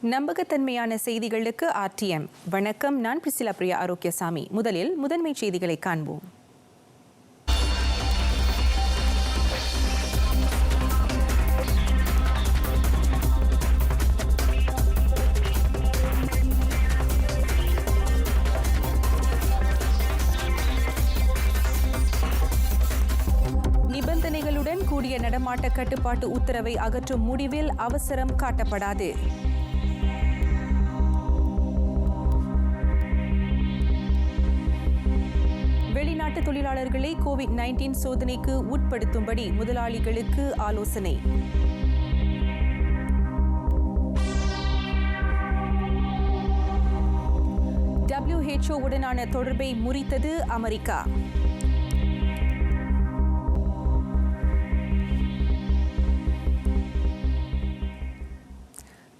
நம்பகத்தன்மையான செய்திகளுக்கு RTM. வணக்கம், நான் பிரிசிலா பிரியா ஆரோக்கியசாமி. முதலில் முதன்மை செய்திகளை காண்போம். நிபந்தனைகளுடன் கூடிய நடமாட்ட கட்டுப்பாட்டு உத்தரவை அகற்றும் முடிவில் அவசரம் காட்டப்படாது. வெளிநாட்டு தொழிலாளர்களை COVID-19 சோதனைக்கு உட்படுத்தும்படி முதலாளிகளுக்கு ஆலோசனை. WHO உடனான தொடர்பை முறித்தது அமெரிக்கா.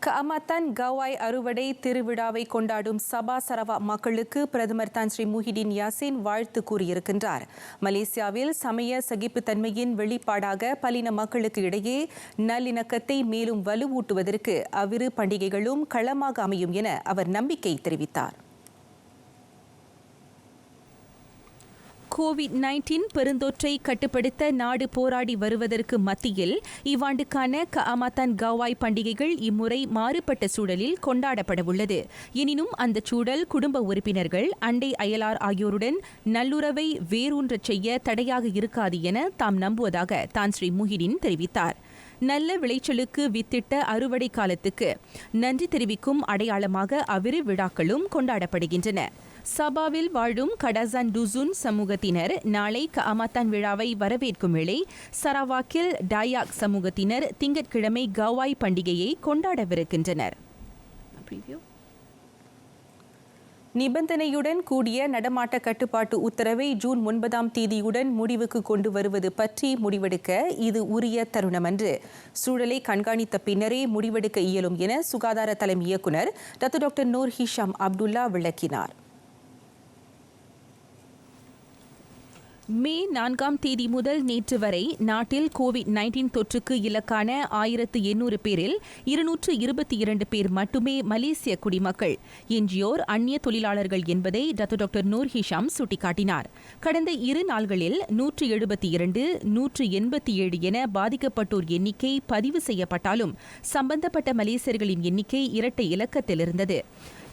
கஅமாத்தான் கவாய் அறுவடை திருவிழாவை கொண்டாடும் சபா சரவாக் மக்களுக்கு பிரதமர் தான் ஸ்ரீ முஹிடின் யாசின் வாழ்த்து கூறியிருக்கின்றார். மலேசியாவில் சமய சகிப்புத்தன்மையின் வெளிப்பாடாக பலின மக்களுக்கு இடையே நல்லிணக்கத்தை மேலும் வலுவூட்டுவதற்கு அவ்விரு பண்டிகைகளும் களமாக அமையும் என அவர் நம்பிக்கை தெரிவித்தார். COVID-19 பெருந்தொற்றை கட்டுப்படுத்த நாடு போராடி வருவதற்கு மத்தியில் இவ்வாண்டுக்கான கஅமாத்தான் கவாய் பண்டிகைகள் இம்முறை மாறுபட்ட சூழலில் கொண்டாடப்படவுள்ளது. எனினும் அந்த சூழல் குடும்ப உறுப்பினர்கள், அண்டை அயலார் ஆகியோருடன் நல்லுறவை வேரூன்றச் செய்ய தடையாக இருக்காது என தாம் நம்புவதாக தான் ஸ்ரீ முஹிடின் தெரிவித்தார். நல்ல விளைச்சலுக்கு வித்திட்ட அறுவடை காலத்துக்கு நன்றி தெரிவிக்கும் அடையாளமாக அவ்விரு விழாக்களும் கொண்டாடப்படுகின்றன. சபாவில் வாழும் கடசான் டுசுன் சமூகத்தினர் நாளை கஅமாத்தான் விழாவை வரவேற்கும் வேளை சரவாக்கில் டாயாக் சமூகத்தினர் திங்கட்கிழமை கவாய் பண்டிகையை கொண்டாடவிருக்கின்றனர். நிபந்தனையுடன் கூடிய நடமாட்ட கட்டுப்பாட்டு உத்தரவை ஜூன் 9ஆம் தேதியுடன் முடிவுக்கு கொண்டு வருவது பற்றி முடிவெடுக்க இது உரிய தருணமன்று. சூழலை கண்காணித்த பின்னரே முடிவெடுக்க இயலும் என சுகாதார தலைமை இயக்குநர் டாக்டர் நூர் ஹிஷாம் அப்துல்லா விளக்கினார். மே 4ஆம் தேதி முதல் நேற்று வரை நாட்டில் COVID-19 தொற்றுக்கு இலக்கான 1800 பேரில் 222 பேர் மட்டுமே மலேசிய குடிமக்கள். எஞ்சியோர் அந்நிய தொழிலாளர்கள் என்பதை டாக்டர் நூர் ஹிஷாம் சுட்டிக்காட்டினார். கடந்த 2 நாள்களில் 172, 187 என பாதிக்கப்பட்டோர் எண்ணிக்கை பதிவு செய்யப்பட்டாலும் சம்பந்தப்பட்ட மலேசியர்களின் எண்ணிக்கை இரட்டை இலக்கத்தில் இருந்தது.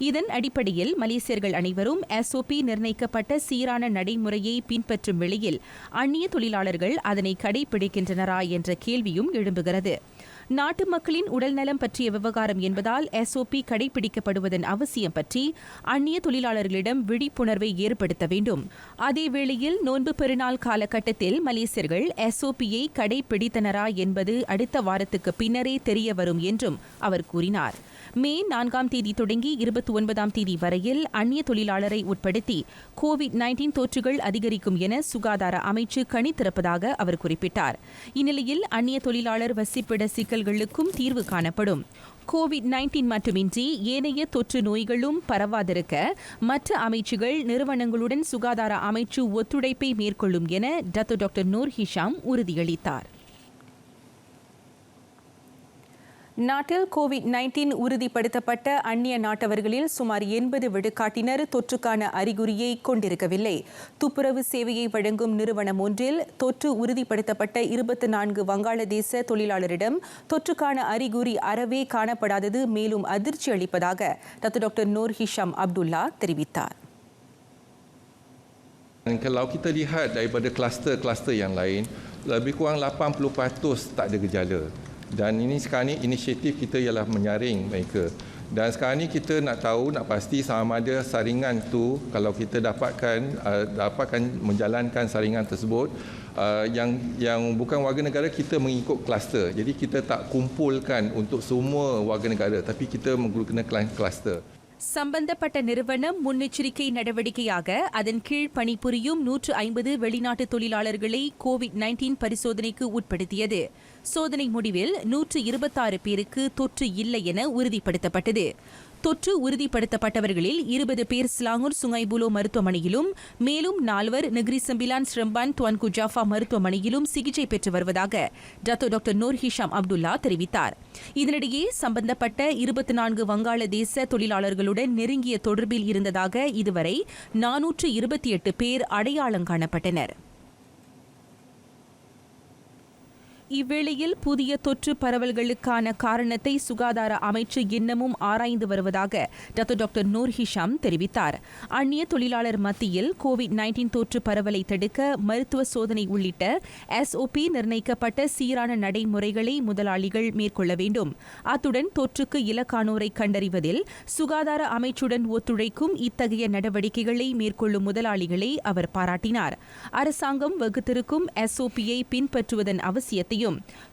இதன் அடிப்படையில் மலேசியர்கள் அனைவரும் SOP நிர்ணயிக்கப்பட்ட சீரான நடைமுறையை பின்பற்றும் வேளையில் அந்நிய தொழிலாளர்கள் அதனை கடைபிடிக்கின்றனரா என்ற கேள்வியும் எழும்புகிறது. நாட்டு மக்களின் உடல்நலம் பற்றிய விவகாரம் என்பதால் SOP கடைபிடிக்கப்படுவதன் அவசியம் பற்றி அந்நிய தொழிலாளர்களிடம் விழிப்புணர்வை ஏற்படுத்த வேண்டும். அதேவேளையில் நோன்பு பெருநாள் காலகட்டத்தில் மலேசியர்கள் SOPயை கடைபிடித்தனரா என்பது அடுத்த வாரத்துக்கு பின்னரே தெரிய வரும் என்றும் அவர் கூறினார். மே 4ஆம் தேதி தொடங்கி 29ஆம் தேதி வரையில் அந்நிய தொழிலாளரை உட்படுத்தி COVID-19 தொற்றுகள் அதிகரிக்கும் என சுகாதார அமைச்சு கணித்திருப்பதாக அவர் குறிப்பிட்டார். இந்நிலையில் அந்நிய தொழிலாளர் வசிப்பிட சிக்கல்களுக்கும் தீர்வு காணப்படும். COVID-19 மட்டுமின்றி ஏனைய தொற்று நோய்களும் பரவாதிருக்க மற்ற அமைச்சுகள், நிறுவனங்களுடன் சுகாதார அமைச்சு ஒத்துழைப்பை மேற்கொள்ளும் என டாக்டர் நூர் ஹிஷாம் உறுதியளித்தார். நாட்டில் COVID-19 உறுதிப்படுத்தப்பட்ட அந்நிய நாட்டவர்களில் சுமார் 80 விழுக்காட்டினர் தொற்றுக்கான அறிகுறியை கொண்டிருக்கவில்லை. துப்புரவு சேவையை வழங்கும் நிறுவனம் ஒன்றில் தொற்று உறுதிப்படுத்தப்பட்ட 24 வங்காளதேச தொழிலாளரிடம் தொற்றுக்கான அறிகுறி அறவே காணப்படாதது மேலும் அதிர்ச்சி அளிப்பதாக டாக்டர் நூர் ஹிஷாம் அப்துல்லா தெரிவித்தார். Kalau kita lihat daripada kluster-kluster yang lain, lebih kurang 80% tak ada gejala. Dan ini sekarang ni inisiatif kita ialah menyaring mereka. Dan sekarang ni kita nak tahu, nak pasti sama ada saringan tu, kalau kita dapatkan menjalankan saringan tersebut, yang bukan warga negara kita mengikut kluster. Jadi kita tak kumpulkan untuk semua warga negara, tapi kita menggunakan kluster. சம்பந்தப்பட்ட நிறுவனம் முன்னெச்சரிக்கை நடவடிக்கையாக அதன் கீழ் பணிபுரியும் 150 வெளிநாட்டு தொழிலாளர்களை COVID-19 பரிசோதனைக்கு உட்படுத்தியது. சோதனை முடிவில் 126 பேருக்கு தொற்று இல்லை என உறுதிப்படுத்தப்பட்டது. தொற்று உறுதிப்படுத்தப்பட்டவர்களில் 20 பேர் ஸ்லாங்கூர் சுங்கைபுலோ மருத்துவமனையிலும் மேலும் 4 நெகிரி செம்பிலான் ஸ்ரம்பான் துவான்கு ஜாஃபா மருத்துவமனையிலும் சிகிச்சை பெற்று வருவதாக டாக்டர் நூர் ஹிஷாம் அப்துல்லா தெரிவித்தார். இதனிடையே சம்பந்தப்பட்ட 24 வங்காளதேச தொழிலாளர்களுடன் நெருங்கிய தொடர்பில் இருந்ததாக இதுவரை 428 பேர் அடையாளம் காணப்பட்டனர். இவ்வேளையில் புதிய தொற்று பரவல்களுக்கான காரணத்தை சுகாதார அமைச்சு இன்னமும் ஆராய்ந்து வருவதாக டாக்டர் நூர் ஹிஷாம் தெரிவித்தார். அந்நிய தொழிலாளர் மத்தியில் COVID-19 தொற்று பரவலை தடுக்க மருத்துவ சோதனை உள்ளிட்ட SOP நிர்ணயிக்கப்பட்ட சீரான நடைமுறைகளை முதலாளிகள் மேற்கொள்ள வேண்டும். அத்துடன் தொற்றுக்கு இலக்கானோரை கண்டறிவதில் சுகாதார அமைச்சுடன் ஒத்துழைக்கும் இத்தகைய நடவடிக்கைகளை மேற்கொள்ளும் முதலாளிகளை அவர் பாராட்டினார். அரசாங்கம் வகுத்திருக்கும் SOP-யை பின்பற்றுவதன் அவசியத்தை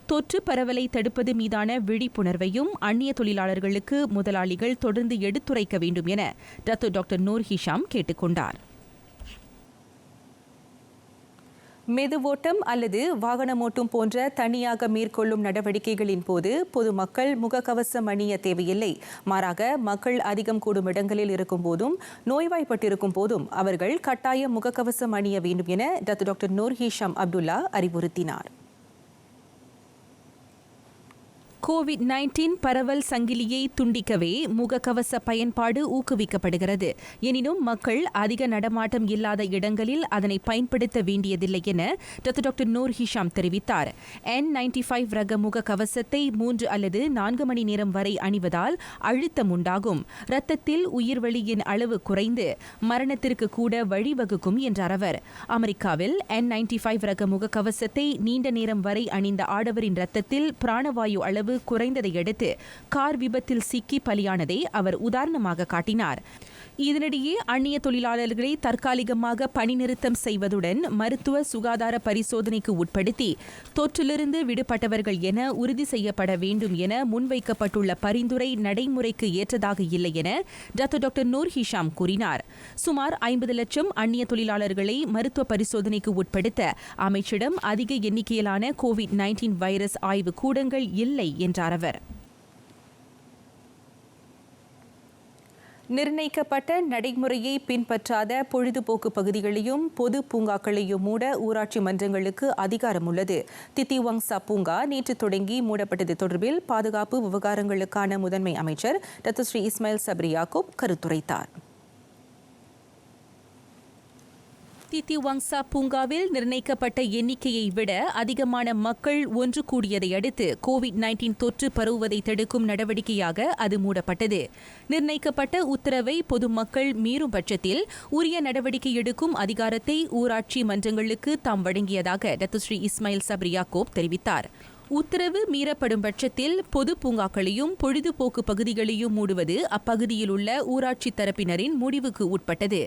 தொற்று பரவலை தடுப்பது மீதான விழிப்புணர்வையும் அந்நிய தொழிலாளர்களுக்கு முதலாளிகள் தொடர்ந்து எடுத்துரைக்க வேண்டும் என டாக்டர் நூர் ஹிஷாம் கேட்டுக் கொண்டார். மெதுவோட்டம் அல்லது வாகனமோட்டும் போன்ற தனியாக மேற்கொள்ளும் நடவடிக்கைகளின் போது பொதுமக்கள் முகக்கவசம் அணிய தேவையில்லை. மாறாக மக்கள் அதிகம் கூடும் இடங்களில் இருக்கும் போதும் நோய்வாய்ப்பட்டிருக்கும் போதும் அவர்கள் கட்டாயம் முகக்கவசம் அணிய வேண்டும் என டாக்டர் நூர் ஹிஷாம் அப்துல்லா அறிவுறுத்தினார். COVID-19 பரவல் சங்கிலியை துண்டிக்கவே முகக்கவச பயன்பாடு ஊக்குவிக்கப்படுகிறது. எனினும் மக்கள் அதிக நடமாட்டம் இல்லாத இடங்களில் அதனை பயன்படுத்த வேண்டியதில்லை என டாக்டர் நூர் ஹிஷாம் தெரிவித்தார். N95 ரக முகக்கவசத்தை 3 அல்லது 4 மணி நேரம் வரை அணிவதால் அழுத்தம் உண்டாகும். இரத்தத்தில் உயிர்வளியின் அளவு குறைந்து மரணத்திற்கு கூட வழிவகுக்கும் என்றார் அவர். அமெரிக்காவில் N95 ரக முகக்கவசத்தை நீண்ட நேரம் வரை அணிந்த ஆடவரின் இரத்தத்தில் பிராணவாயு அளவு குறைந்ததை அடுத்து கார் விபத்தில் சிக்கி பலியானதை அவர் உதாரணமாக காட்டினார். இதனிடையே அந்நிய தொழிலாளர்களை தற்காலிகமாக பணி நிறுத்தம் செய்வதுடன் மருத்துவ சுகாதார பரிசோதனைக்கு உட்படுத்தி தொற்றிலிருந்து விடுபட்டவர்கள் என உறுதி செய்யப்பட வேண்டும் என முன்வைக்கப்பட்டுள்ள பரிந்துரை நடைமுறைக்கு ஏற்றதாக இல்லை என டாக்டர் நூர் ஹிஷாம் கூறினார். சுமார் 50 லட்சம் அந்நிய தொழிலாளர்களை மருத்துவ பரிசோதனைக்கு உட்படுத்த அமைச்சிடம் அதிக எண்ணிக்கையிலான COVID-19 வைரஸ் ஆய்வு கூடங்கள் இல்லை என்றார் அவர். நிர்ணயிக்கப்பட்ட நடைமுறையை பின்பற்றாத பொழுதுபோக்கு பகுதிகளையும் பொது பூங்காக்களையும் மூட ஊராட்சி மன்றங்களுக்கு அதிகாரம் உள்ளது. தித்திவாங்சா பூங்கா நேற்று தொடங்கி மூடப்பட்டது தொடர்பில் பாதுகாப்பு விவகாரங்களுக்கான முதன்மை அமைச்சர் டாக்டர் ஸ்ரீ இஸ்மாயில் சப்ரி யாக்கூப் கருத்துரைத்தார். தித்திவாங்சா பூங்காவில் நிர்ணயிக்கப்பட்ட எண்ணிக்கையை விட அதிகமான மக்கள் ஒன்று கூடியதை அடுத்து COVID-19 தொற்று பரவுவதை தடுக்கும் நடவடிக்கையாக அது மூடப்பட்டது. நிர்ணயிக்கப்பட்ட உத்தரவை பொதுமக்கள் மீறும் பட்சத்தில் உரிய நடவடிக்கை எடுக்கும் அதிகாரத்தை ஊராட்சி மன்றங்களுக்கு தாம் வழங்கியதாக டாக்டர் ஸ்ரீ இஸ்மாயில் சப்ரி யாக்கூப் தெரிவித்தார். உத்தரவு மீறப்படும் பட்சத்தில் பொது பூங்காக்களையும் பொழுதுபோக்கு பகுதிகளையும் மூடுவது அப்பகுதியில் உள்ள ஊராட்சி தரப்பினரின் முடிவுக்கு உட்பட்டது.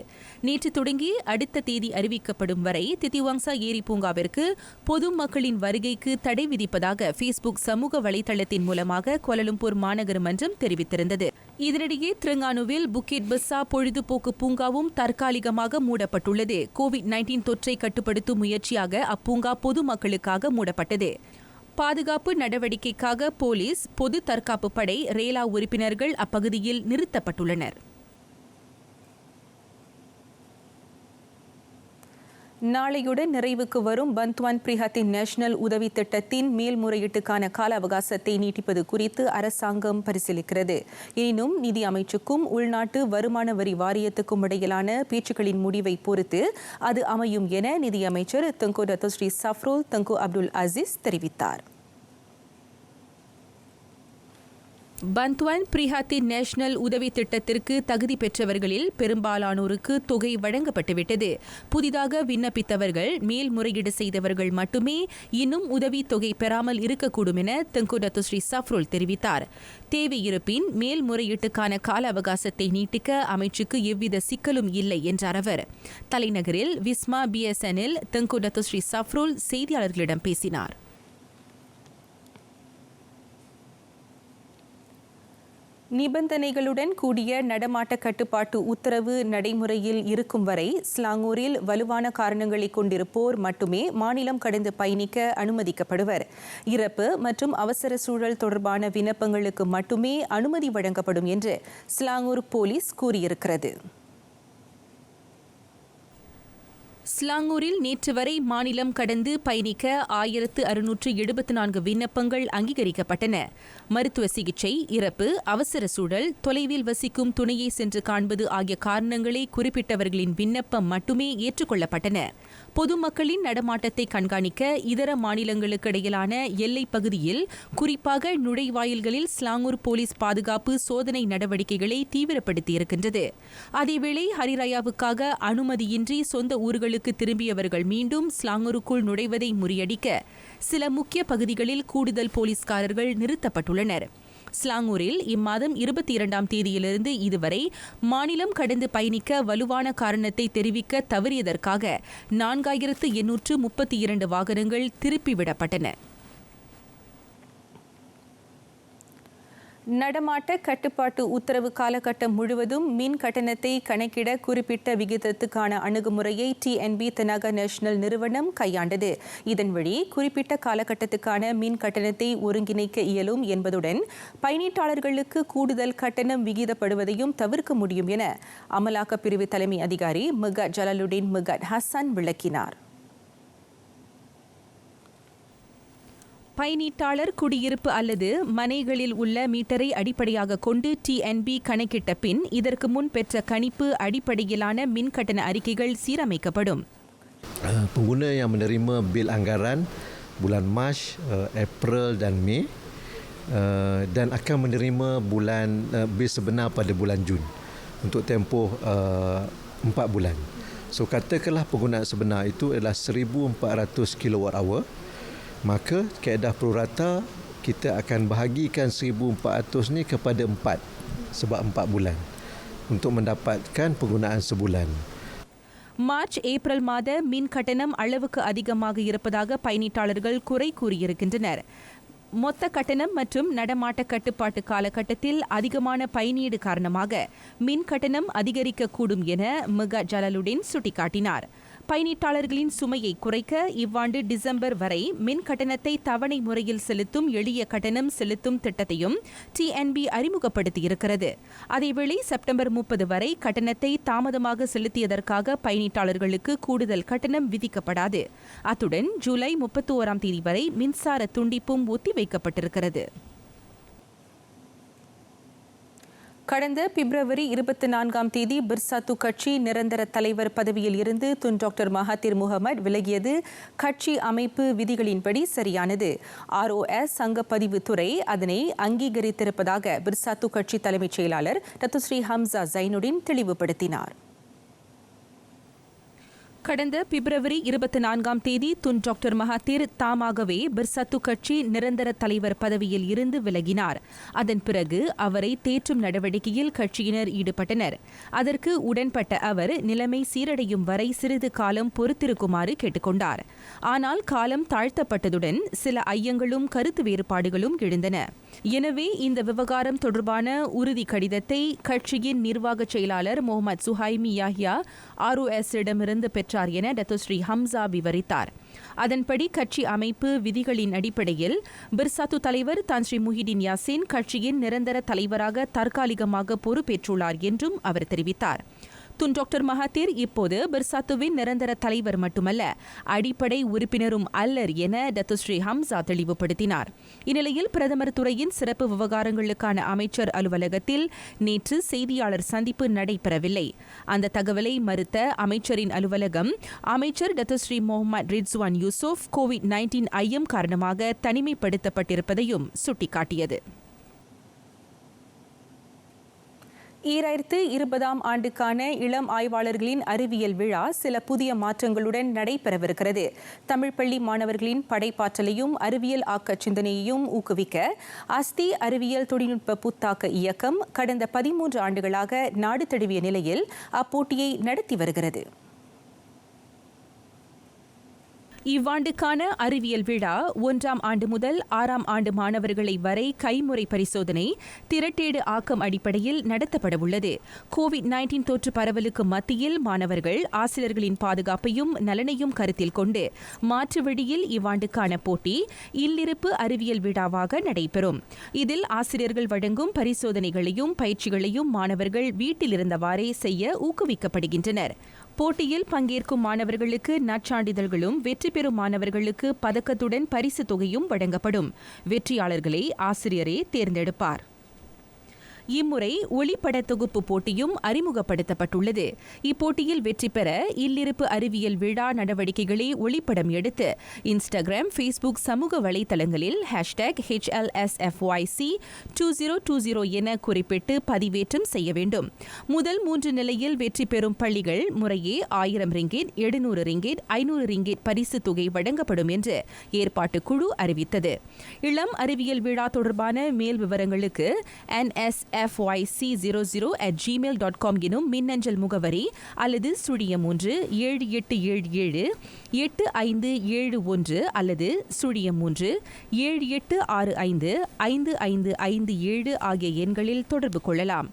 நேற்று தொடங்கி அடுத்த தேதி அறிவிக்கப்படும் வரை தித்திவாங்சா ஏரி பூங்காவிற்கு பொதுமக்களின் வருகைக்கு தடை விதிப்பதாக ஃபேஸ்புக் சமூக வலைதளத்தின் மூலமாக கோலாலம்பூர் மாநகர மன்றம் தெரிவித்திருந்தது. இதனிடையே திரங்கானுவில் புக்கெட் பஸ்ஸா பொழுதுபோக்கு பூங்காவும் தற்காலிகமாக மூடப்பட்டுள்ளது. COVID-19 தொற்றை கட்டுப்படுத்தும் முயற்சியாக அப்பூங்கா பொதுமக்களுக்காக மூடப்பட்டது. பாதுகாப்பு நடவடிக்கைக்காக போலீஸ், பொது தற்காப்பு படை, ரேலா உறுப்பினர்கள் அப்பகுதியில் நிறுத்தப்பட்டுள்ளனர். நாளையுடன் நிறைவுக்கு வரும் பந்த்வான் பிரிஹத்தின் நேஷனல் உதவி திட்டத்தின் மேல்முறையீட்டுக்கான கால அவகாசத்தை நீட்டிப்பது குறித்து அரசாங்கம் பரிசீலிக்கிறது. எனினும் நிதி அமைச்சுக்கும் உள்நாட்டு வருமான வரி வாரியத்துக்கும் இடையிலான பேச்சுக்களின் முடிவை பொறுத்து அது அமையும் என நிதியமைச்சர் தங்கு டாக்டர் ஸ்ரீ சஃப்ருல் தங்கு அப்துல் அசீஸ் தெரிவித்தார். பந்த்வான் பிரிஹத்தின் நேஷனல் உதவி திட்டத்திற்கு தகுதி பெற்றவர்களில் பெரும்பாலானோருக்கு தொகை வழங்கப்பட்டுவிட்டது. புதிதாக விண்ணப்பித்தவர்கள், மேல்முறையீடு செய்தவர்கள் மட்டுமே இன்னும் உதவி தொகை பெறாமல் இருக்கக்கூடும் என தங்கு டாக்டர் ஸ்ரீ சஃப்ருல் தெரிவித்தார். தேவை இருப்பின் மேல்முறையீட்டுக்கான கால அவகாசத்தை நீட்டிக்க அமைச்சுக்கு எவ்வித சிக்கலும் இல்லை என்றார் அவர். தலைநகரில் விஸ்மா BSNல் தங்கு டாக்டர் ஸ்ரீ சஃப்ருல் செய்தியாளர்களிடம் பேசினார். நிபந்தனைகளுடன் கூடிய நடமாட்ட கட்டுப்பாட்டு உத்தரவு நடைமுறையில் இருக்கும் வரை ஸ்லாங்கூரில் வலுவான காரணங்களை கொண்டிருப்போர் மட்டுமே மாநிலம் கடந்து பயணிக்க அனுமதிக்கப்படுவர். இறப்பு மற்றும் அவசர சூழல் தொடர்பான விண்ணப்பங்களுக்கு மட்டுமே அனுமதி வழங்கப்படும் என்று ஸ்லாங்கூர் போலீஸ் கூறியிருக்கிறது. ஸ்லாங்கூரில் நேற்று வரை மாநிலம் கடந்து பயணிக்க 1674 விண்ணப்பங்கள் அங்கீகரிக்கப்பட்டன. மருத்துவ சிகிச்சை, இறப்பு, அவசர சூழல், தொலைவில் வசிக்கும் துணையை சென்று காண்பது ஆகிய காரணங்களை குறிப்பிட்டவர்களின் விண்ணப்பம் மட்டுமே ஏற்றுக்கொள்ளப்பட்டன. பொதுமக்களின் நடமாட்டத்தை கண்காணிக்க இதர மாநிலங்களுக்கு இடையிலான எல்லைப் பகுதியில், குறிப்பாக நுழைவாயில்களில் ஸ்லாங்கூர் போலீஸ் பாதுகாப்பு சோதனை நடவடிக்கைகளை தீவிரப்படுத்தியிருக்கின்றது. அதேவேளை ஹரிராயாவுக்காக அனுமதியின்றி சொந்த ஊர்களுக்கு திரும்பியவர்கள் மீண்டும் ஸ்லாங்கூருக்குள் நுழைவதை முறியடிக்க சில முக்கிய பகுதிகளில் கூடுதல் போலீஸ்காரர்கள் நிறுத்தப்பட்டுள்ளனர். ஸ்லாங்கூரில் இம்மாதம் 22ஆம் தேதியிலிருந்து இதுவரை மாநிலம் கடந்து பயணிக்க வலுவான காரணத்தை தெரிவிக்க தவறியதற்காக 4832 வாகனங்கள் திருப்பிவிடப்பட்டன. நடமாட்ட கட்டுப்பாட்டு உத்தரவு காலகட்டம் முழுவதும் மின் கட்டணத்தை கணக்கிட குறிப்பிட்ட விகிதத்துக்கான அணுகுமுறையை TNB தெனாக நேஷனல் நிறுவனம் கையாண்டது. இதன் வழி குறிப்பிட்ட காலகட்டத்துக்கான மின் கட்டணத்தை ஒருங்கிணைக்க இயலும் என்பதுடன் பயணீட்டாளர்களுக்கு கூடுதல் கட்டணம் விகிதப்படுவதையும் தவிர்க்க முடியும் என அமலாக்கப் பிரிவு தலைமை அதிகாரி மிகாட் ஜலாலுடீன் மிகாட் ஹசன் விளக்கினார். பயணீட்டாளர் குடியிருப்பு அல்லது மனைகளில் உள்ள மீட்டரை அடிப்படையாக கொண்டு TNB கணக்கிட்ட பின் இதற்கு முன் பெற்ற கணிப்பு அடிப்படையிலான மின் கட்டண அறிக்கைகள் சீரமைக்கப்படும். Pengguna yang menerima bil anggaran bulan Mac, April dan Mei dan akan menerima bil sebenar pada bulan Jun untuk tempoh 4 bulan. So katakanlah penggunaan sebenar itu adalah 1400 kWh. Maka kaedah prorata kita akan bahagikan 1400 ni kepada 4 sebab 4 bulan untuk mendapatkan penggunaan sebulan. March April மாத மின் கட்டணம் அளவுக்கு அதிகமாக இருப்பதாக பயணீட்டாளர்கள் குறை கூறியிருக்கின்றனர். மொத்த கட்டணம் மற்றும் நடமாட்ட கட்டுப்பாட்டு காலகட்டத்தில் அதிகமான பயணீடு காரணமாக மின் கட்டணம் அதிகரிக்கக்கூடும் என மிகாட் ஜலாலுடீன் சுட்டிக்காட்டினார். பயணீட்டாளர்களின் சுமையை குறைக்க இவ்வாண்டு டிசம்பர் வரை மின் கட்டணத்தை தவணை முறையில் செலுத்தும் எளிய கட்டணம் செலுத்தும் திட்டத்தையும் TNB அறிமுகப்படுத்தியிருக்கிறது. அதேவேளை செப்டம்பர் 30 வரை கட்டணத்தை தாமதமாக செலுத்தியதற்காக பயணீட்டாளர்களுக்கு கூடுதல் கட்டணம் விதிக்கப்படாது. அத்துடன் ஜூலை 31ஆம் தேதி வரை மின்சார துண்டிப்பும் ஒத்திவைக்கப்பட்டிருக்கிறது. கடந்த பிப்ரவரி 24ஆம் தேதி பிர்சாத்து கட்சி நிரந்தர தலைவர் பதவியில் இருந்து துன் டாக்டர் மகாதீர் முகமது விலகியது கட்சி அமைப்பு விதிகளின்படி சரியானது. ROS சங்கப்பதிவு துறை அதனை அங்கீகரித்திருப்பதாக பிர்சாத்து கட்சி தலைமைச் செயலாளர் டத்துஸ்ரீ ஹம்சா ஜைனுடீன் தெளிவுபடுத்தினார். கடந்த பிப்ரவரி 24ஆம் தேதி துன் டாக்டர் மகாதீர் தாமாகவே பிர்சாத்து கட்சி நிரந்தர தலைவர் பதவியில் இருந்து விலகினார். அதன் பிறகு அவரை தேற்றும் நடவடிக்கையில் கட்சியினர் ஈடுபட்டனர். அதற்கு உடன்பட்ட அவர் நிலைமை சீரடையும் வரை சிறிது காலம் பொறுத்திருக்குமாறு கேட்டுக்கொண்டார். ஆனால் காலம் தாழ்த்தப்பட்டதுடன் சில ஐயங்களும் கருத்து வேறுபாடுகளும் எழுந்தன. எனவே இந்த விவகாரம் தொடர்பான உறுதி கடிதத்தை கட்சியின் நிர்வாக செயலாளர் முகமது சுஹைமி யாஹ்யா ROS-இடமிருந்து பெற்றார் என டத்துஸ்ரீ ஹம்சா விவரித்தார். அதன்படி கட்சி அமைப்பு விதிகளின் அடிப்படையில் பிர்சாத்து தலைவர் தான்ஸ்ரீ முஹிடின் யாசின் கட்சியின் நிரந்தர தலைவராக தற்காலிகமாக பொறுப்பேற்றுள்ளார் என்றும் அவர் தெரிவித்தார். துன் டாக்டர் மகாதீர் இப்போது பிர்சாத்துவின் நிரந்தர தலைவர் மட்டுமல்ல, அடிப்படை உறுப்பினரும் அல்லர் என டத்துஸ்ரீ ஹம்சா தெளிவுபடுத்தினார். இந்நிலையில் பிரதமர் துறையின் சிறப்பு விவகாரங்களுக்கான அமைச்சர் அலுவலகத்தில் நேற்று செய்தியாளர் சந்திப்பு நடைபெறவில்லை. அந்த தகவலை மறுத்த அமைச்சரின் அலுவலகம் அமைச்சர் டத்துஸ்ரீ முகமது ரிட்ஸ்வான் யூசுப் COVID-19 ஐயம் காரணமாக தனிமைப்படுத்தப்பட்டிருப்பதையும் சுட்டிக்காட்டியது. 2020ஆம் ஆண்டுக்கான இளம் ஆய்வாளர்களின் அறிவியல் விழா சில புதிய மாற்றங்களுடன் நடைபெறவிருக்கிறது. தமிழ் பள்ளி மாணவர்களின் படைப்பாற்றலையும் அறிவியல் ஆக்க சிந்தனையையும் ஊக்குவிக்க அஸ்தி அறிவியல் தொழில்நுட்ப புத்தாக்க இயக்கம் கடந்த 13 ஆண்டுகளாக நாடு தழுவிய நிலையில் அப்போட்டியை நடத்தி வருகிறது. இவ்வாண்டுக்கான அறிவியல் விழா 1ஆம் ஆண்டு முதல் 6ஆம் ஆண்டு மாணவர்களை வரை கைமுறை பரிசோதனை திரட்டேடு ஆக்கம் அடிப்படையில் நடத்தப்படவுள்ளது. கோவிட்-19 தொற்று பரவலுக்கு மத்தியில் மாணவர்கள் ஆசிரியர்களின் பாதுகாப்பையும் நலனையும் கருத்தில் கொண்டு மாற்று வழியில் இவ்வாண்டுக்கான போட்டி இல்லிருப்பு அறிவியல் விழாவாக நடைபெறும். இதில் ஆசிரியர்கள் வழங்கும் பரிசோதனைகளையும் பயிற்சிகளையும் மாணவர்கள் வீட்டில் இருந்தவாறே செய்ய ஊக்குவிக்கப்படுகின்றனர். போட்டியில் பங்கேற்கும் மாணவர்களுக்கு நற்சான்றிதழ்களும் வெற்றி பெறும் மாணவர்களுக்கு பதக்கத்துடன் பரிசு தொகையும் வழங்கப்படும். வெற்றியாளர்களை ஆசிரியரே தேர்ந்தெடுப்பார். இம்முறை ஒளிப்பட தொகுப்பு போட்டியும் அறிமுகப்படுத்தப்பட்டுள்ளது. இப்போட்டியில் வெற்றி பெற இல்லிருப்பு அறிவியல் விழா நடவடிக்கைகளை ஒளிப்படம் எடுத்து இன்ஸ்டாகிராம், ஃபேஸ்புக் சமூக வலைதளங்களில் #HLSFYC2020 என குறிப்பிட்டு பதிவேற்றம் செய்ய வேண்டும். முதல் 3 நிலையில் வெற்றி பெறும் பள்ளிகள் முறையே RM1, RM700, RM500 பரிசு தொகை வழங்கப்படும் என்று ஏற்பாட்டுக்குழு அறிவித்தது. இளம் அறிவியல் விழா தொடர்பான மேல் விவரங்களுக்கு nsfyc00@gmail.com எனும் மின்னஞ்சல் முகவரி அல்லது 378778571 அல்லது 378655557 ஆகிய எண்களில் தொடர்பு கொள்ளலாம்.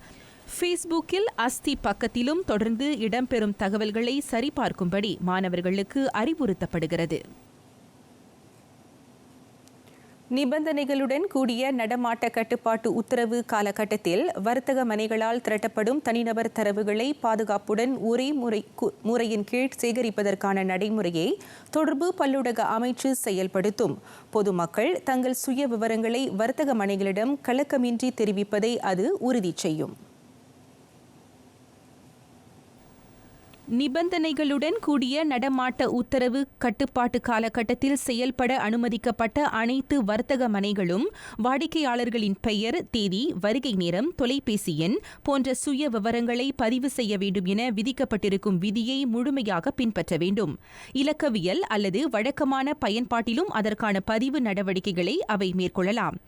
ஃபேஸ்புக்கில் அஸ்தி பக்கத்திலும் தொடர்ந்து இடம்பெறும் தகவல்களை சரிபார்க்கும்படி மாணவர்களுக்கு அறிவுறுத்தப்படுகிறது. நிபந்தனைகளுடன் கூடிய நடமாட்ட கட்டுப்பாட்டு உத்தரவு காலகட்டத்தில் வர்த்தக மனைகளால் திரட்டப்படும் தனிநபர் தரவுகளை பாதுகாப்புடன் ஒரே முறையின் கீழ் சேகரிப்பதற்கான நடைமுறையை தொடர்பு பல்லுலக அமைச்சு செயல்படுத்தும். பொதுமக்கள் தங்கள் சுய விவரங்களை வர்த்தக மனைகளிடம் கலக்கமின்றி தெரிவிப்பதை அது உறுதி செய்யும். நிபந்தனைகளுடன் கூடிய நடமாட்ட உத்தரவு கட்டுப்பாட்டு காலகட்டத்தில் செயல்பட அனுமதிக்கப்பட்ட அனைத்து வர்த்தக மனைகளும் வாடிக்கையாளர்களின் பெயர், தேதி, வருகை நேரம், தொலைபேசி எண் போன்ற சுய விவரங்களை பதிவு செய்ய வேண்டும் என விதிக்கப்பட்டிருக்கும் விதியை முழுமையாக பின்பற்ற வேண்டும். இலக்கவியல் அல்லது வழக்கமான பயன்பாட்டிலும் அதற்கான பதிவு நடவடிக்கைகளை அவை மேற்கொள்ளலாம்.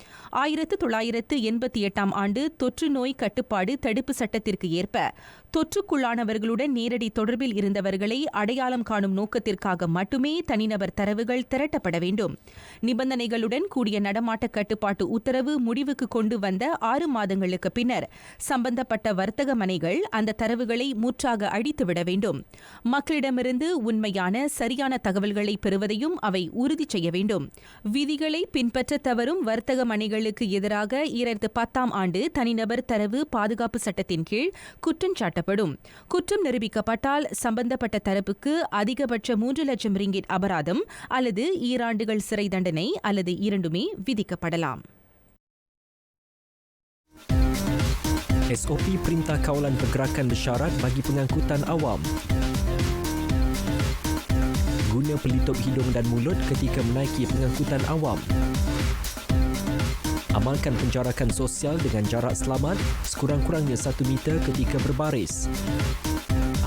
1988ஆம் ஆண்டு தொற்று நோய் கட்டுப்பாடு தடுப்பு சட்டத்திற்கு ஏற்ப தொற்றுக்குள்ளானவர்களுடன் நேரடி தொடர்பில் இருந்தவர்களை அடையாளம் காணும் நோக்கத்திற்காக மட்டுமே தனிநபர் தரவுகள் திரட்டப்பட வேண்டும். நிபந்தனைகளுடன் கூடிய நடமாட்ட கட்டுப்பாட்டு உத்தரவு முடிவுக்கு கொண்டு வந்த 6 மாதங்களுக்கு பின்னர் சம்பந்தப்பட்ட வர்த்தக மனைகள் அந்த தரவுகளை முற்றாக அழித்துவிட வேண்டும். மக்களிடமிருந்து உண்மையான சரியான தகவல்களை பெறுவதையும் அவை உறுதி செய்ய வேண்டும். விதிகளை பின்பற்ற தவறும் வர்த்தக மனைகளுக்கு எதிராக 2010ஆம் ஆண்டு தனிநபர் தரவு பாதுகாப்பு சட்டத்தின் கீழ் குற்றம் சாட்டப்படும். குற்றம் நிரூபிக்கப்பட்டால் சம்பந்தப்பட்ட தரப்புக்கு அதிகபட்ச 3 லட்சம் ரிங்கிட் அபராதம் அல்லது 2 ஆண்டுகள் சிறை தண்டனை அல்லது இரண்டுமே விதிக்கப்படலாம். SOP Perintah Kawalan Pergerakan Bersyarat bagi pengangkutan awam. Guna pelitup hidung dan mulut ketika menaiki pengangkutan awam. Amalkan penjarakan sosial dengan jarak selamat sekurang-kurangnya 1 meter ketika berbaris.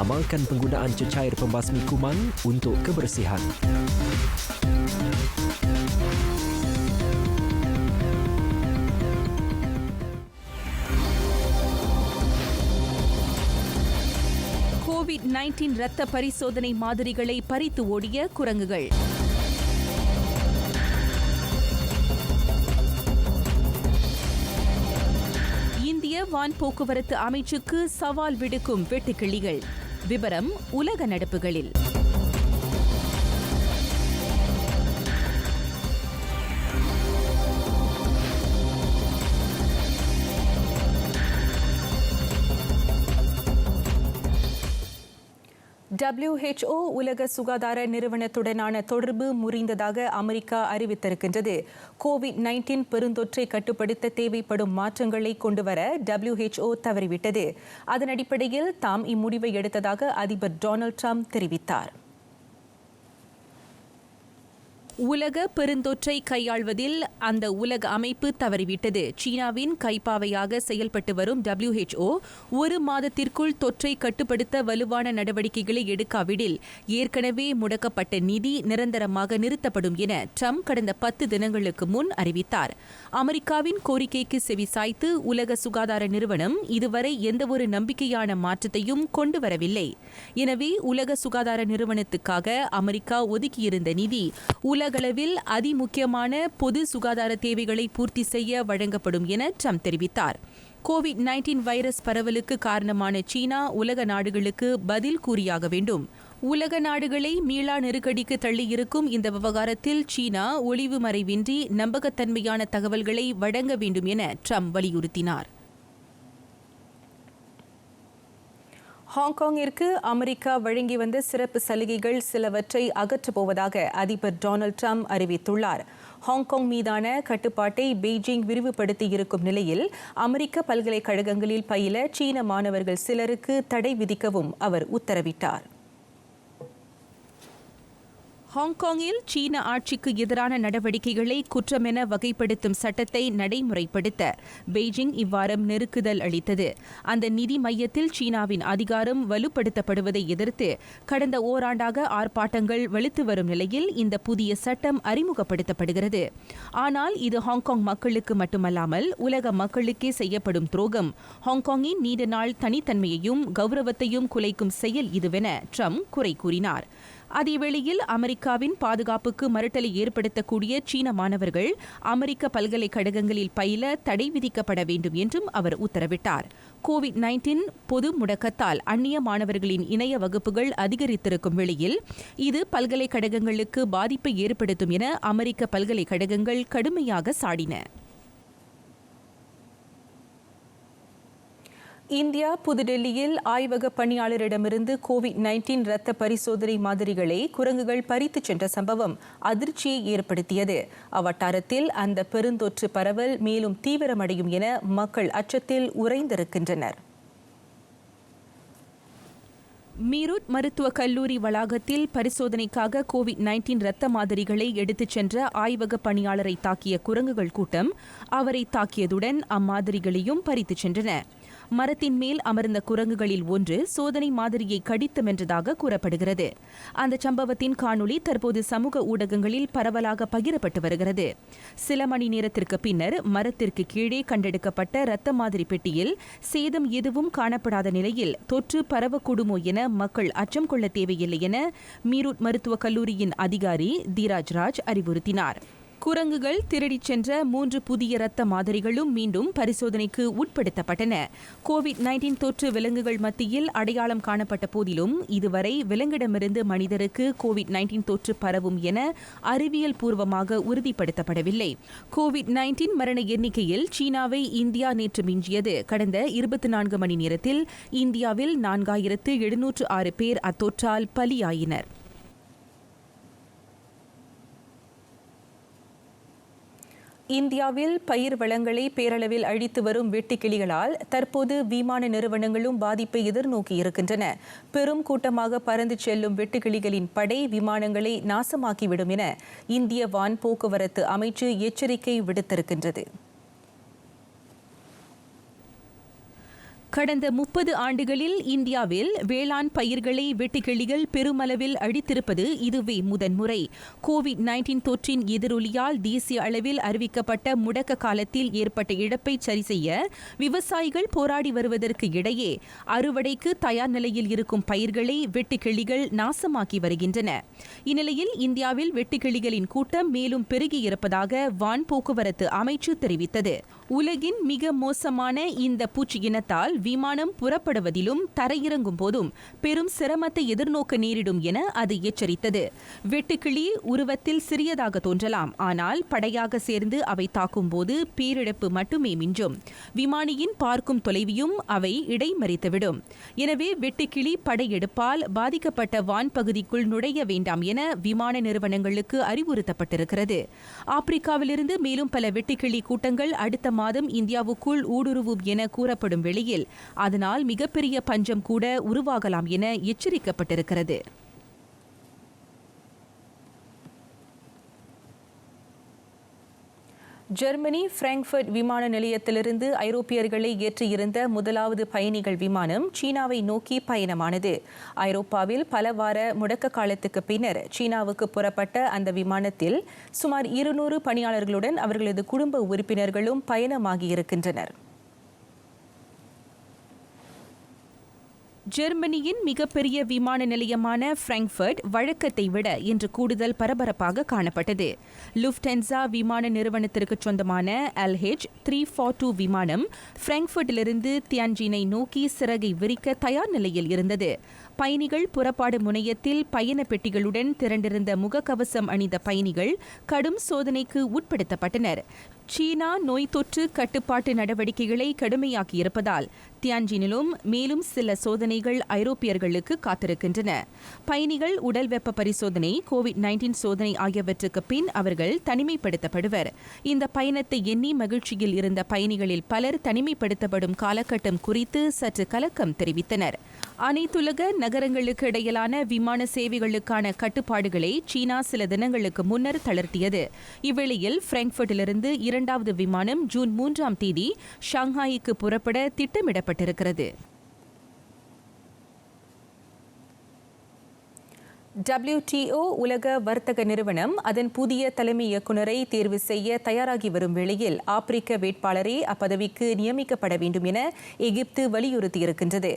Amalkan penggunaan cecair pembasmi kuman untuk kebersihan. COVID-19 இரத்த பரிசோதனை மாதிரிகளை பறித்து ஓடிய குரங்குகள். இந்திய வான் போக்குவரத்து அமைச்சுக்கு சவால் விடுக்கும் வெட்டுக்கிளிகள். விபரம் உலக நடப்புகளில். WHO உலக சுகாதார நிறுவனத்துடனான தொடர்பு முறிந்ததாக அமெரிக்கா அறிவித்திருக்கின்றது. கோவிட்-19 பெருந்தொற்றை கட்டுப்படுத்த தேவைப்படும் மாற்றங்களை கொண்டுவர WHO தவறிவிட்டது. அதன் அடிப்படையில் தாம் இம்முடிவை எடுத்ததாக அதிபர் டொனால்ட் ட்ரம்ப் தெரிவித்தார். உலக பெருந்தொற்றை கையாள்வதில் அந்த உலக அமைப்பு தவறிவிட்டது. சீனாவின் கைப்பாவையாக செயல்பட்டு வரும் WHO ஒரு மாதத்திற்குள் தொற்றை கட்டுப்படுத்த வலுவான நடவடிக்கைகளை எடுக்காவிடில் ஏற்கனவே முடக்கப்பட்ட நிதி நிரந்தரமாக நிறுத்தப்படும் என ட்ரம்ப் கடந்த 10 தினங்களுக்கு முன் அறிவித்தார். அமெரிக்காவின் கோரிக்கைக்கு செவிசாய்த்து உலக சுகாதார நிறுவனம் இதுவரை எந்தவொரு நம்பிக்கையான மாற்றத்தையும் கொண்டு வரவில்லை. எனவே உலக சுகாதார நிறுவனத்துக்காக அமெரிக்கா ஒதுக்கியிருந்த நிதி உலகளவில் அதிமுக்கியமான பொது சுகாதார தேவைகளை பூர்த்தி செய்ய வழங்கப்படும் என ட்ரம்ப் தெரிவித்தார். கோவிட்-19 வைரஸ் பரவலுக்கு காரணமான சீனா உலக நாடுகளுக்கு பதில் கூறியாக வேண்டும். உலக நாடுகளை மீளா நெருக்கடிக்கு தள்ளியிருக்கும் இந்த விவகாரத்தில் சீனா ஒளிவு மறைவின்றி நம்பகத்தன்மையான தகவல்களை வழங்க வேண்டும் என ட்ரம்ப் வலியுறுத்தினார். ஹாங்காங்கிற்கு அமெரிக்கா வழங்கி வந்த சிறப்பு சலுகைகள் சிலவற்றை அகற்றப் போவதாக அதிபர் டொனால்ட் ட்ரம்ப் அறிவித்துள்ளார். ஹாங்காங் மீதான கட்டுப்பாட்டை பெய்ஜிங் விரிவுபடுத்தியிருக்கும் நிலையில் அமெரிக்க பல்கலைக்கழகங்களில் பயில சீன மாணவர்கள் சிலருக்கு தடை விதிக்கவும் அவர் உத்தரவிட்டார். ஹாங்காங்கில் சீன ஆட்சிக்கு எதிரான நடவடிக்கைகளை குற்றமென வகைப்படுத்தும் சட்டத்தை நடைமுறைப்படுத்த பெய்ஜிங் இவ்வாரம் நெருக்குதல் அளித்தது. அந்த நிதி மையத்தில் சீனாவின் அதிகாரம் வலுப்படுத்தப்படுவதை எதிர்த்து கடந்த ஓராண்டாக ஆர்ப்பாட்டங்கள் வலுத்து வரும் நிலையில் இந்த புதிய சட்டம் அறிமுகப்படுத்தப்படுகிறது. ஆனால் இது ஹாங்காங் மக்களுக்கு மட்டுமல்லாமல் உலக மக்களுக்கே செய்யப்படும் துரோகம். ஹாங்காங்கின் நீண்ட நாள் தனித்தன்மையையும் கௌரவத்தையும் குலைக்கும் செயல் இதுவென ட்ரம்ப் குறை கூறினார். அதேவேளையில் அமெரிக்காவின் பாதுகாப்புக்கு மறுட்டலை ஏற்படுத்தக்கூடிய சீன மாணவர்கள் அமெரிக்க பல்கலைக்கழகங்களில் பயில தடை விதிக்கப்பட வேண்டும் என்றும் அவர் உத்தரவிட்டார். கோவிட்-19 பொது முடக்கத்தால் அந்நிய மாணவர்களின் இணைய வகுப்புகள் அதிகரித்திருக்கும் வேளையில் இது பல்கலைக்கழகங்களுக்கு பாதிப்பை ஏற்படுத்தும் என அமெரிக்க பல்கலைக்கழகங்கள் கடுமையாக சாடின. இந்தியா புதுடெல்லியில் ஆய்வக பணியாளரிடமிருந்து கோவிட்-19 இரத்த பரிசோதனை மாதிரிகளை குரங்குகள் பறித்துச் சென்ற சம்பவம் அதிர்ச்சியை ஏற்படுத்தியது. அவ்வட்டாரத்தில் அந்த பெருந்தொற்று பரவல் மேலும் தீவிரமடையும் என மக்கள் அச்சத்தில் உறைந்திருக்கின்றனர். மீரூட் மருத்துவக் கல்லூரி வளாகத்தில் பரிசோதனைக்காக கோவிட்-19 இரத்த மாதிரிகளை எடுத்துச் சென்ற ஆய்வக பணியாளரை தாக்கிய குரங்குகள் கூட்டம் அவரை தாக்கியதுடன் அம்மாதிரிகளையும் பறித்துச் சென்றன. மரத்தின் மேல் அமர்ந்த குரங்குகளில் ஒன்று சோதனை மாதிரியை கடித்து மென்றதாக கூறப்படுகிறது. அந்த சம்பவத்தின் காணொளி தற்போது சமூக ஊடகங்களில் பரவலாக பகிரப்பட்டு வருகிறது. சில மணி நேரத்திற்கு பின்னர் மரத்திற்கு கீழே கண்டெடுக்கப்பட்ட இரத்த மாதிரி பெட்டியில் சேதம் எதுவும் காணப்படாத நிலையில் தொற்று பரவக்கூடுமோ என மக்கள் அச்சம் கொள்ள தேவையில்லை என மீரூட் மருத்துவக் கல்லூரியின் அதிகாரி தீராஜ் ராஜ் அறிவுறுத்தினார். குரங்குகள் திருடிச் சென்ற 3 புதிய இரத்த மாதிரிகளும் மீண்டும் பரிசோதனைக்கு உட்படுத்தப்பட்டன. கோவிட்-19 தொற்று விலங்குகள் மத்தியில் அடையாளம் காணப்பட்ட போதிலும் இதுவரை விலங்கிடமிருந்து மனிதருக்கு கோவிட்-19 தொற்று பரவும் என அறிவியல் பூர்வமாக உறுதிப்படுத்தப்படவில்லை. கோவிட்-19 மரண எண்ணிக்கையில் சீனாவை இந்தியா நேற்று மிஞ்சியது. கடந்த 24 மணி நேரத்தில் இந்தியாவில் 4706 பேர் அத்தொற்றால் பலியாயினர். இந்தியாவில் பயிர் வளங்களை பேரளவில் அழித்து வரும் வெட்டுக்கிளிகளால் தற்போது விமான நிறுவனங்களும் பாதிப்பை எதிர்நோக்கியிருக்கின்றன. பெரும் கூட்டமாக பறந்து செல்லும் வெட்டுக்கிளிகளின் படை விமானங்களை நாசமாக்கிவிடும் என இந்திய வான் போக்குவரத்து அமைச்சு எச்சரிக்கை விடுத்திருக்கின்றது. கடந்த 30 ஆண்டுகளில் இந்தியாவில் வேளாண் பயிர்களை வெட்டுக்கிளிகள் பெருமளவில் அழித்திருப்பது இதுவே முதன்முறை. கோவிட்-19 தொற்றின் எதிரொலியால் தேசிய அளவில் அறிவிக்கப்பட்ட முடக்க காலத்தில் ஏற்பட்ட இழப்பை சரிசெய்ய விவசாயிகள் போராடி வருவதற்கு இடையே அறுவடைக்கு தயார் நிலையில் இருக்கும் பயிர்களை வெட்டுக்கிளிகள் நாசமாக்கி வருகின்றன. இந்நிலையில் இந்தியாவில் வெட்டுக்கிளிகளின் கூட்டம் மேலும் பெருகியிருப்பதாக வான் போக்குவரத்து அமைச்சு தெரிவித்தது. உலகின் மிக மோசமான இந்த பூச்சி இனத்தால் விமானம் புறப்படுவதிலும் தரையிறங்கும் போதும் பெரும் சிரமத்தை எதிர்நோக்க நேரிடும் என அது எச்சரித்தது. வெட்டுக்கிளி உருவத்தில் சிறியதாக தோன்றலாம், ஆனால் படையாக சேர்ந்து அவை தாக்கும் போது பேரிழப்பு மட்டுமே மிஞ்சும். விமானியின் பார்க்கும் தொலைவையும் அவை இடைமறித்துவிடும். எனவே வெட்டுக்கிளி படையெடுப்பால் பாதிக்கப்பட்ட வான் பகுதிக்குள் நுழைய வேண்டாம் என விமான நிறுவனங்களுக்கு அறிவுறுத்தப்பட்டிருக்கிறது. ஆப்பிரிக்காவிலிருந்து மேலும் பல வெட்டுக்கிளி கூட்டங்கள் அடுத்த மாதம் இந்தியாவுக்குள் ஊடுருவும் என கூறப்படும் வேளையில் அதனால் மிகப்பெரிய பஞ்சம் கூட உருவாகலாம் என எச்சரிக்கப்பட்டிருக்கிறது. ஜெர்மனி பிராங்க்ஃபர்ட் விமான நிலையத்திலிருந்து ஐரோப்பியர்களை ஏற்றியிருந்த முதலாவது பயணிகள் விமானம் சீனாவை நோக்கி பயணமானது. ஐரோப்பாவில் பல வார முடக்க காலத்துக்கு பின்னர் சீனாவுக்கு புறப்பட்ட அந்த விமானத்தில் சுமார் 200 பணியாளர்களுடன் அவர்களது குடும்ப உறுப்பினர்களும் பயணமாகியிருக்கின்றனர். ஜெர்மனியின் மிகப்பெரிய விமான நிலையமான பிராங்க்ஃபர்ட் வழக்கத்தை விட இன்று கூடுதல் பரபரப்பாக காணப்பட்டது. லுஃப்டென்சா விமான நிறுவனத்திற்கு சொந்தமான LH-342 விமானம் பிராங்க்ஃபர்ட்டிலிருந்து தியான்ஜினை நோக்கி சிறகை விரிக்க தயார் நிலையில் இருந்தது. பயணிகள் புறப்பாடு முனையத்தில் பயண பெட்டிகளுடன் திரண்டிருந்த முகக்கவசம் அணிந்த பயணிகள் கடும் சோதனைக்கு உட்படுத்தப்பட்டனர். சீனா நோய் தொற்று கட்டுப்பாட்டு நடவடிக்கைகளை கடுமையாக்கியிருப்பதால் தியான்ஜினிலும் மேலும் சில சோதனைகள் ஐரோப்பியர்களுக்கு காத்திருக்கின்றன. பயணிகள் உடல் வெப்ப பரிசோதனை, COVID-19 சோதனை ஆகியவற்றுக்கு பின் அவர்கள் தனிமைப்படுத்தப்படுவர். இந்த பயணத்தை எண்ணி மகிழ்ச்சியில் இருந்த பயணிகளில் பலர் தனிமைப்படுத்தப்படும் காலகட்டம் குறித்து சற்று கலக்கம் தெரிவித்தனர். அனைத்துலக நகரங்களுக்கு இடையிலான விமான சேவைகளுக்கான கட்டுப்பாடுகளை சீனா சில தினங்களுக்கு முன்னர் தளர்த்தியது. இவ்வேளையில் பிராங்க்ஃபர்ட்டிலிருந்து இரண்டாவது விமானம் ஜூன் 3ஆம் தேதி ஷாங்காய்க்கு புறப்பட திட்டமிடப்பட்டிருக்கிறது. WTO உலக வர்த்தக நிறுவனம் அதன் புதிய தலைமை இயக்குநரை தேர்வு செய்ய தயாராகி வரும் வேளையில் ஆப்பிரிக்க வேட்பாளரே அப்பதவிக்கு நியமிக்கப்பட வேண்டும் என எகிப்து வலியுறுத்தியிருக்கின்றது.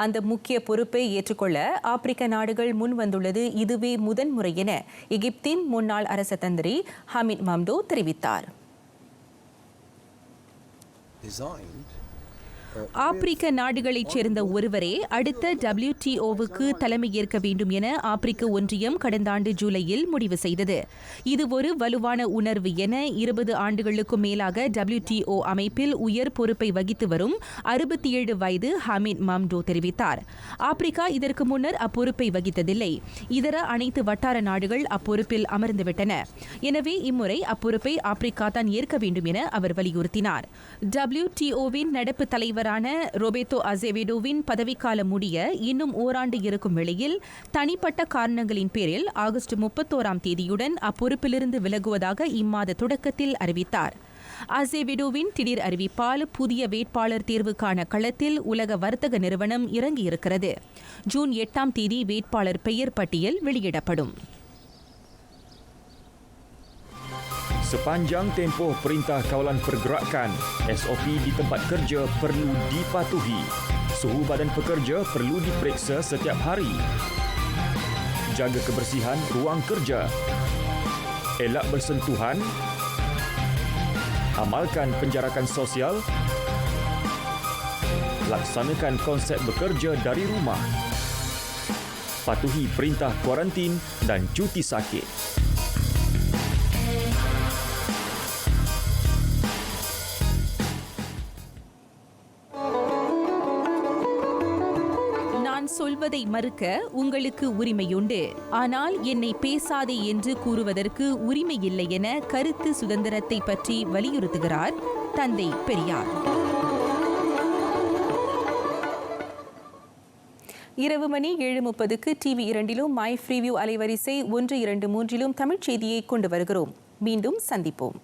அந்த முக்கிய பொறுப்பை ஏற்றுக்கொள்ள ஆப்பிரிக்க நாடுகள் முன் வந்துள்ளது இதுவே முதன்முறை என எகிப்தின் முன்னாள் அரச தந்திரி ஹமீத் மம்டோ தெரிவித்தார். ஆப்பிரிக்க நாடுகளைச் சேர்ந்த ஒருவரே அடுத்த WTOவுக்கு தலைமையேற்க வேண்டும் என ஆப்பிரிக்க ஒன்றியம் கடந்த ஆண்டு ஜூலையில் முடிவு செய்தது. இது ஒரு வலுவான உணர்வு என 20 ஆண்டுகளுக்கும் மேலாக WTO அமைப்பில் உயர் பொறுப்பை வகித்து வரும் 67 வயது ஹமீத் மம்டோ தெரிவித்தார். ஆப்பிரிக்கா இதற்கு முன்னர் அப்பொறுப்பை வகித்ததில்லை. இதர அனைத்து வட்டார நாடுகள் அப்பொறுப்பில் அமர்ந்துவிட்டன. எனவே இம்முறை அப்பொறுப்பை ஆப்பிரிக்கா தான் ஏற்க வேண்டும் என அவர் வலியுறுத்தினார். WTOவின் நடப்பு தலைவர் ரோபேர்ட்டோ அசெவேடோவின் பதவிக்காலம் முடிய இன்னும் ஓராண்டு இருக்கும் வேளையில் தனிப்பட்ட காரணங்களின் பேரில் ஆகஸ்ட் 31ஆம் தேதியுடன் அப்பொறுப்பிலிருந்து விலகுவதாக இம்மாத தொடக்கத்தில் அறிவித்தார். அசெவேடோவின் திடீர் அறிவிப்பால் புதிய வேட்பாளர் தேர்வுக்கான களத்தில் உலக வர்த்தக நிறுவனம் இறங்கியிருக்கிறது. ஜூன் 8ஆம் தேதி வேட்பாளர் பெயர் பட்டியல் வெளியிடப்படும். Sepanjang tempoh Perintah Kawalan Pergerakan, SOP di tempat kerja perlu dipatuhi. Suhu badan pekerja perlu diperiksa setiap hari. Jaga kebersihan ruang kerja. Elak bersentuhan. Amalkan penjarakan sosial. Laksanakan konsep bekerja dari rumah. Patuhi perintah kuarantin dan cuti sakit. சொல்வதை மறுக்க உங்களுக்கு உரிமையுண்டு, ஆனால் என்னை பேசாதே என்று கூறுவதற்கு உரிமை இல்லை என கருத்து சுதந்திரத்தை பற்றி வலியுறுத்துகிறார் தந்தை பெரியார். இரவு மணி 7:30க்கு TV2லும் மை ஃப்ரீவியூ அலைவரிசை 123லும் தமிழ்ச் செய்தியை கொண்டு வருகிறோம். மீண்டும் சந்திப்போம்.